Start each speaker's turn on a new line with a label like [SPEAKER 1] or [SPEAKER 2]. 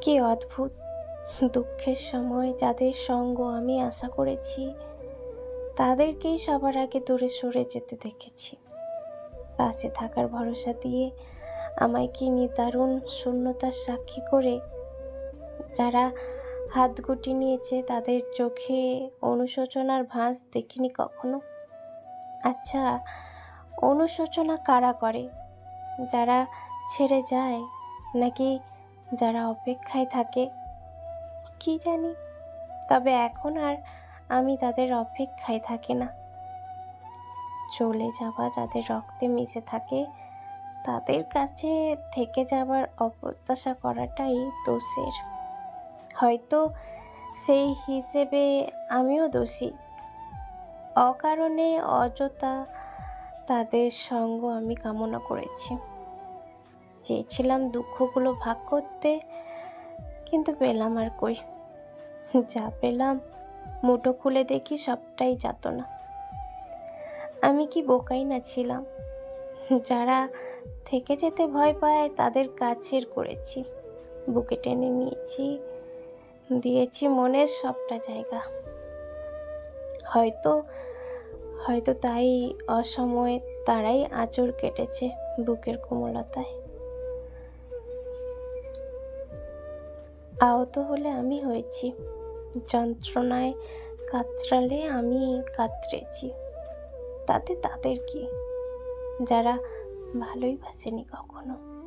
[SPEAKER 1] কি অদ্ভুত! দুঃখের সময় যাদের সঙ্গ আমি আশা করেছি তাদেরকেই সবার আগে দূরে সরে যেতে দেখেছি। পাশে থাকার ভরসা দিয়ে আমায় কি নিদারুণ শূন্যতার সাক্ষী করে যারা হাত গুটি নিয়েছে তাদের চোখে অনুশোচনার ভাঁজ দেখিনি কখনো। আচ্ছা, অনুশোচনা কারা করে? যারা ছেড়ে যায় নাকি যারা অপেক্ষায় থাকে? কি জানি, তবে এখন আর আমি তাদের অপেক্ষায় থাকি না। চলে যাওয়া যাদের রক্তে মিশে থাকে তাদের কাছে থেকে যাবার অপ্রত্যাশা করাটাই দোষের। হয়তো সেই হিসেবে আমিও দোষী। অকারণে অযথা তাদের সঙ্গ আমি কামনা করেছি। চেয়েছিলাম দুঃখগুলো ভাগ করতে, কিন্তু পেলাম আর কই। যা পেলাম মুঠো খুলে দেখি সবটাই যাতনা। আমি কি বোকাই না ছিলাম? যারা থেকে যেতে ভয় পায় তাদের কাছের করেছি, বুকে টেনে নিয়েছি, দিয়েছি মনের সবটা জায়গা। হয়তো হয়তো তাই অসময়ে তারাই আঁচড় কেটেছে বুকের কোমলতায়। আহত হলে আমি হয়েছি, যন্ত্রণায় কাতরালে আমি কাতরেছি। তাতে তাদের কি, যারা ভালোই বাসেনি কখনো।